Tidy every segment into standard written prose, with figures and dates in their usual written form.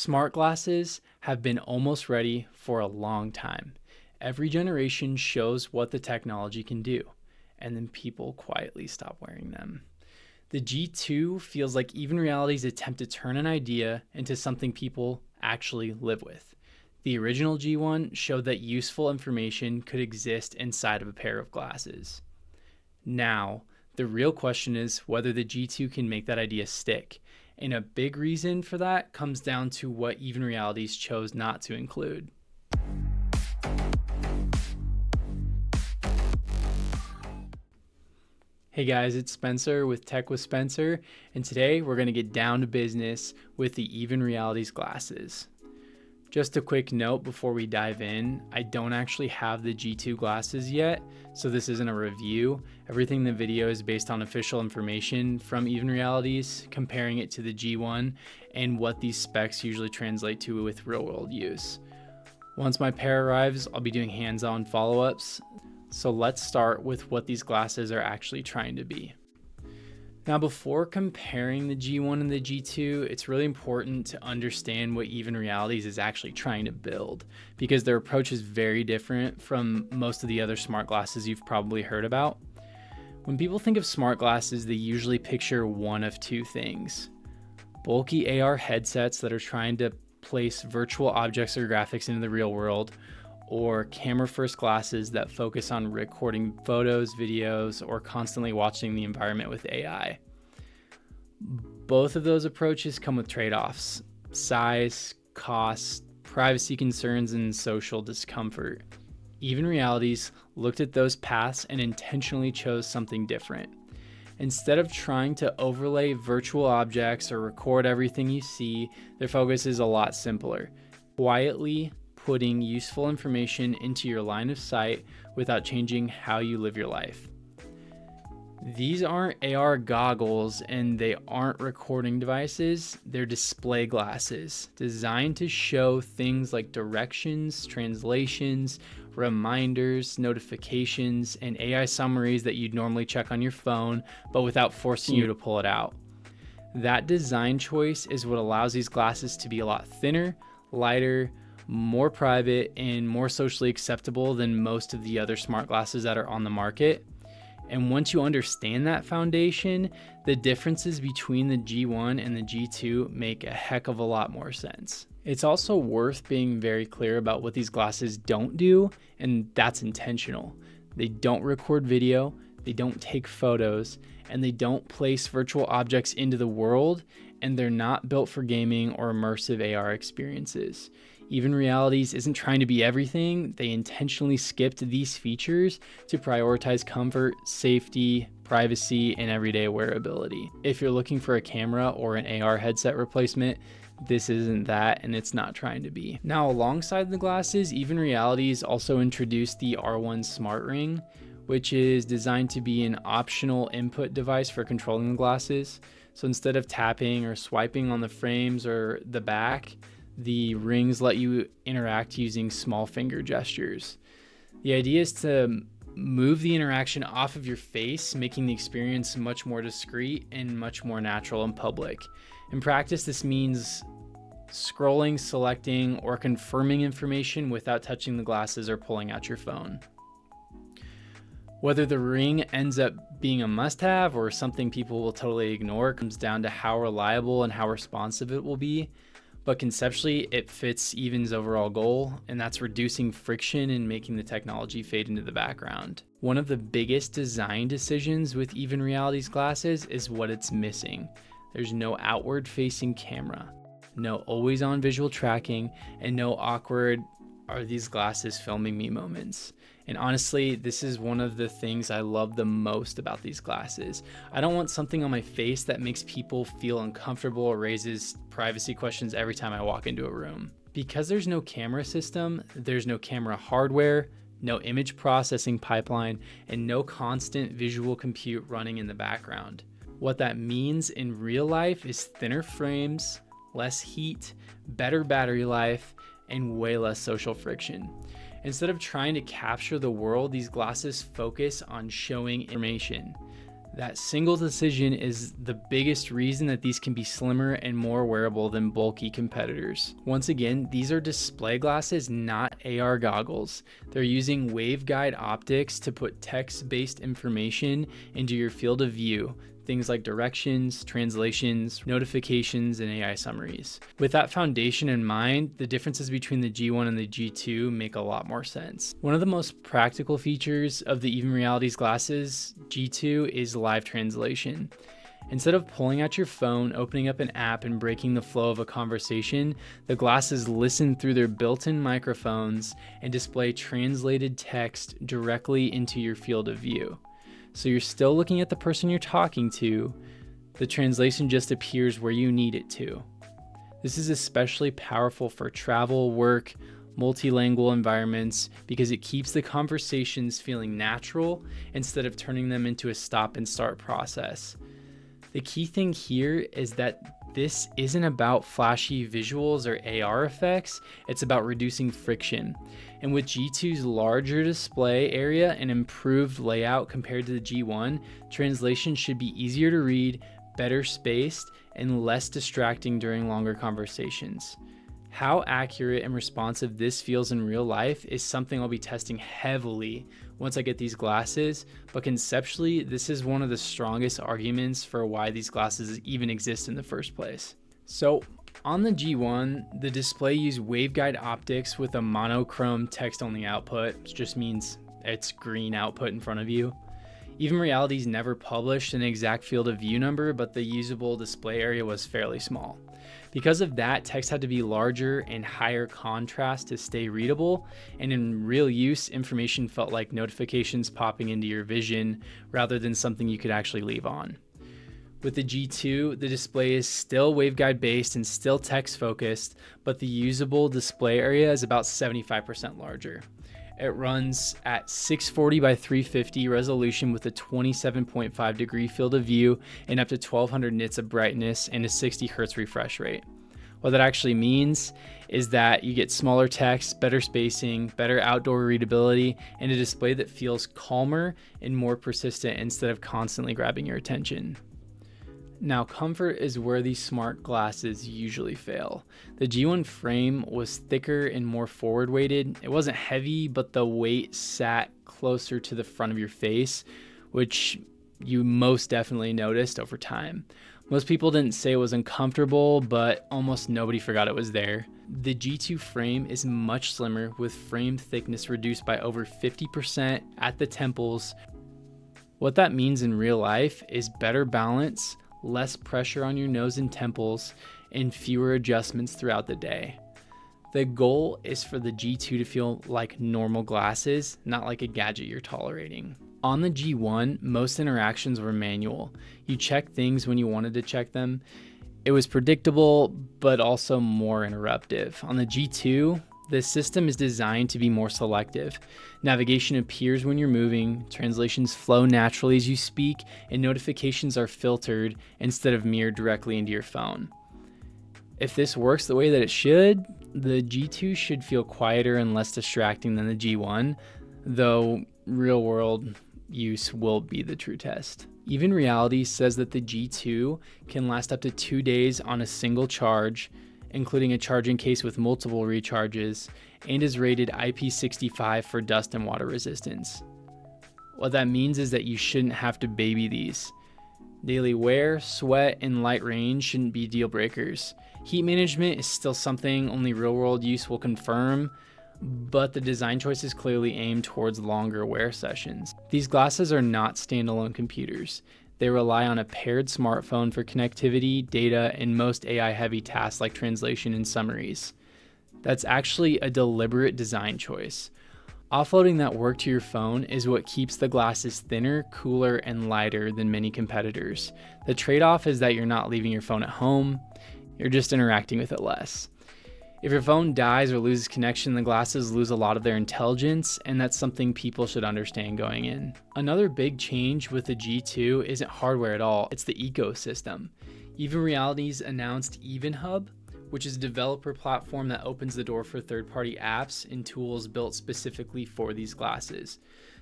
Smart glasses have been almost ready for a long time. Every generation shows what the technology can do, and then people quietly stop wearing them. The G2 feels like Even Reality's attempt to turn an idea into something people actually live with. The original G1 showed that useful information could exist inside of a pair of glasses. Now, the real question is whether the G2 can make that idea stick. And a big reason for that comes down to what Even Realities chose not to include. Hey guys, it's Spencer with Tech with Spencer, and today we're going to get down to business with the Even Realities glasses. Just a quick note before we dive in, I don't actually have the G2 glasses yet, so this isn't a review. Everything in the video is based on official information from Even Realities, comparing it to the G1 and what these specs usually translate to with real-world use. Once my pair arrives, I'll be doing hands-on follow-ups. So let's start with what these glasses are actually trying to be. Now, before comparing the G1 and the G2, it's really important to understand what Even Realities is actually trying to build, because their approach is very different from most of the other smart glasses you've probably heard about. When people think of smart glasses, they usually picture one of two things: bulky AR headsets that are trying to place virtual objects or graphics into the real world, or camera-first glasses that focus on recording photos, videos, or constantly watching the environment with AI. Both of those approaches come with trade-offs: size, cost, privacy concerns, and social discomfort. Even Realities looked at those paths and intentionally chose something different. Instead of trying to overlay virtual objects or record everything you see, their focus is a lot simpler: quietly putting useful information into your line of sight without changing how you live your life. These aren't AR goggles and they aren't recording devices, they're display glasses designed to show things like directions, translations, reminders, notifications, and AI summaries that you'd normally check on your phone, but without forcing you to pull it out. That design choice is what allows these glasses to be a lot thinner, lighter, more private, and more socially acceptable than most of the other smart glasses that are on the market. And once you understand that foundation, the differences between the G1 and the G2 make a heck of a lot more sense. It's also worth being very clear about what these glasses don't do, and that's intentional. They don't record video, they don't take photos, and they don't place virtual objects into the world, and they're not built for gaming or immersive AR experiences. Even Realities isn't trying to be everything. They intentionally skipped these features to prioritize comfort, safety, privacy, and everyday wearability. If you're looking for a camera or an AR headset replacement, this isn't that, and it's not trying to be. Now, alongside the glasses, Even Realities also introduced the R1 Smart Ring, which is designed to be an optional input device for controlling the glasses. So instead of tapping or swiping on the frames or the back, the rings let you interact using small finger gestures. The idea is to move the interaction off of your face, making the experience much more discreet and much more natural in public. In practice, this means scrolling, selecting, or confirming information without touching the glasses or pulling out your phone. Whether the ring ends up being a must-have or something people will totally ignore comes down to how reliable and how responsive it will be. But conceptually, it fits Even's overall goal, and that's reducing friction and making the technology fade into the background. One of the biggest design decisions with Even Realities glasses is what it's missing. There's no outward-facing camera, no always-on visual tracking, and no awkward "are these glasses filming me" moments. And honestly, this is one of the things I love the most about these glasses. I don't want something on my face that makes people feel uncomfortable or raises privacy questions every time I walk into a room. Because there's no camera system, there's no camera hardware, no image processing pipeline, and no constant visual compute running in the background. What that means in real life is thinner frames, less heat, better battery life, and way less social friction. Instead of trying to capture the world, these glasses focus on showing information. That single decision is the biggest reason that these can be slimmer and more wearable than bulky competitors. Once again, these are display glasses, not AR goggles. They're using waveguide optics to put text-based information into your field of view, things like directions, translations, notifications, and AI summaries. With that foundation in mind, the differences between the G1 and the G2 make a lot more sense. One of the most practical features of the Even Realities glasses, G2, is live translation. Instead of pulling out your phone, opening up an app, and breaking the flow of a conversation, the glasses listen through their built-in microphones and display translated text directly into your field of view. So you're still looking at the person you're talking to, the translation just appears where you need it to. This is especially powerful for travel, work, multilingual environments because it keeps the conversations feeling natural instead of turning them into a stop and start process. The key thing here is that this isn't about flashy visuals or AR effects, it's about reducing friction. And with G2's larger display area and improved layout compared to the G1, translation should be easier to read, better spaced, and less distracting during longer conversations. How accurate and responsive this feels in real life is something I'll be testing heavily once I get these glasses, but conceptually, this is one of the strongest arguments for why these glasses even exist in the first place. So on the G1, the display used waveguide optics with a monochrome text-only output, which just means it's green output in front of you. Even Realities never published an exact field of view number, but the usable display area was fairly small. Because of that, text had to be larger and higher contrast to stay readable, and in real use, information felt like notifications popping into your vision rather than something you could actually leave on. With the G2, the display is still waveguide based and still text focused, but the usable display area is about 75% larger. It runs at 640 by 350 resolution with a 27.5 degree field of view and up to 1200 nits of brightness and a 60 Hz refresh rate. What that actually means is that you get smaller text, better spacing, better outdoor readability, and a display that feels calmer and more persistent instead of constantly grabbing your attention. Now, comfort is where these smart glasses usually fail. The G1 frame was thicker and more forward weighted. It wasn't heavy, but the weight sat closer to the front of your face, which you most definitely noticed over time. Most people didn't say it was uncomfortable, but almost nobody forgot it was there. The G2 frame is much slimmer, with frame thickness reduced by over 50% at the temples. What that means in real life is better balance, less pressure on your nose and temples, and fewer adjustments throughout the day. The goal is for the G2 to feel like normal glasses, not like a gadget you're tolerating. On the G1, most interactions were manual. You checked things when you wanted to check them. It was predictable, but also more interruptive. On the G2, the system is designed to be more selective. Navigation appears when you're moving, translations flow naturally as you speak, and notifications are filtered instead of mirrored directly into your phone. If this works the way that it should, the G2 should feel quieter and less distracting than the G1, though real-world use will be the true test. Even Reality says that the G2 can last up to 2 days on a single charge, including a charging case with multiple recharges, and is rated IP65 for dust and water resistance. What that means is that you shouldn't have to baby these. Daily wear, sweat, and light range shouldn't be deal breakers. Heat management is still something only real-world use will confirm, but the design choice is clearly aimed towards longer wear sessions. These glasses are not standalone computers. They rely on a paired smartphone for connectivity, data, and most AI-heavy tasks like translation and summaries. That's actually a deliberate design choice. Offloading that work to your phone is what keeps the glasses thinner, cooler, and lighter than many competitors. The trade-off is that you're not leaving your phone at home, you're just interacting with it less. If your phone dies or loses connection, the glasses lose a lot of their intelligence, and that's something people should understand going in. Another big change with the G2 isn't hardware at all, it's the ecosystem. Even Realities announced EvenHub, which is a developer platform that opens the door for third-party apps and tools built specifically for these glasses.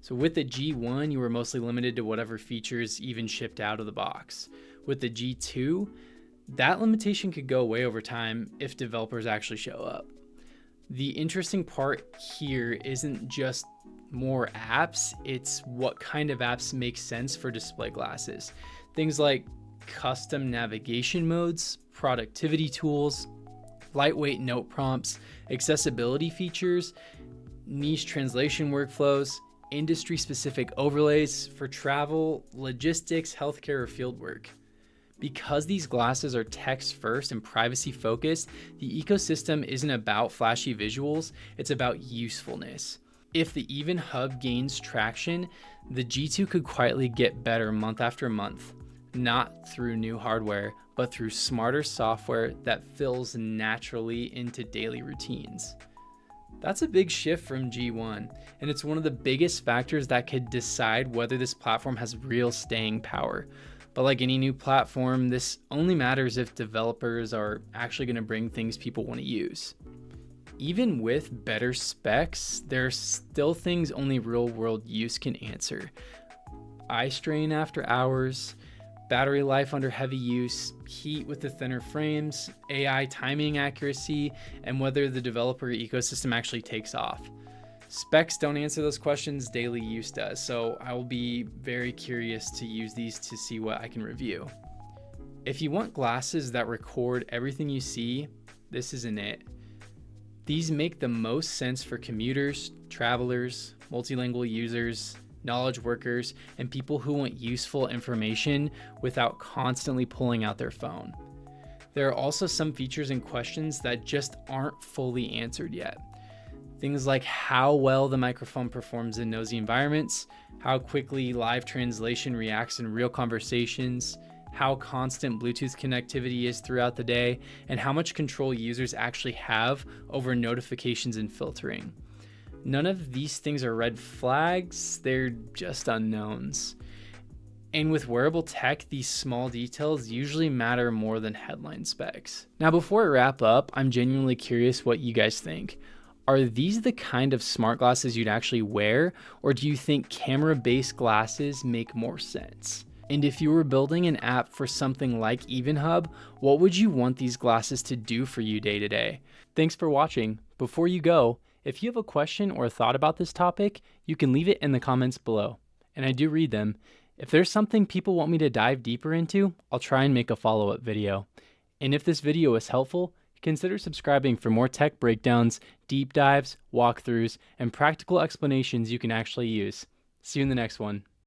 So with the G1, you were mostly limited to whatever features even shipped out of the box. With the G2, that limitation could go away over time if developers actually show up. The interesting part here isn't just more apps, it's what kind of apps make sense for display glasses. Things like custom navigation modes, productivity tools, lightweight note prompts, accessibility features, niche translation workflows, industry-specific overlays for travel, logistics, healthcare, or fieldwork. Because these glasses are text first and privacy focused, the ecosystem isn't about flashy visuals, it's about usefulness. If the Even Hub gains traction, the G2 could quietly get better month after month, not through new hardware, but through smarter software that fills naturally into daily routines. That's a big shift from G1, and it's one of the biggest factors that could decide whether this platform has real staying power. But like any new platform, this only matters if developers are actually going to bring things people want to use. Even with better specs, there are still things only real-world use can answer. Eye strain after hours, battery life under heavy use, heat with the thinner frames, AI timing accuracy, and whether the developer ecosystem actually takes off. Specs don't answer those questions, daily use does, so I will be very curious to use these to see what I can review. If you want glasses that record everything you see, this isn't it. These make the most sense for commuters, travelers, multilingual users, knowledge workers, and people who want useful information without constantly pulling out their phone. There are also some features and questions that just aren't fully answered yet. Things like how well the microphone performs in noisy environments, how quickly live translation reacts in real conversations, how constant Bluetooth connectivity is throughout the day, and how much control users actually have over notifications and filtering. None of these things are red flags, they're just unknowns. And with wearable tech, these small details usually matter more than headline specs. Now, before I wrap up, I'm genuinely curious what you guys think. Are these the kind of smart glasses you'd actually wear, or do you think camera-based glasses make more sense? And if you were building an app for something like EvenHub, what would you want these glasses to do for you day to day? Thanks for watching. Before you go, if you have a question or a thought about this topic, you can leave it in the comments below, and I do read them. If there's something people want me to dive deeper into, I'll try and make a follow-up video. And if this video was helpful, consider subscribing for more tech breakdowns, deep dives, walkthroughs, and practical explanations you can actually use. See you in the next one.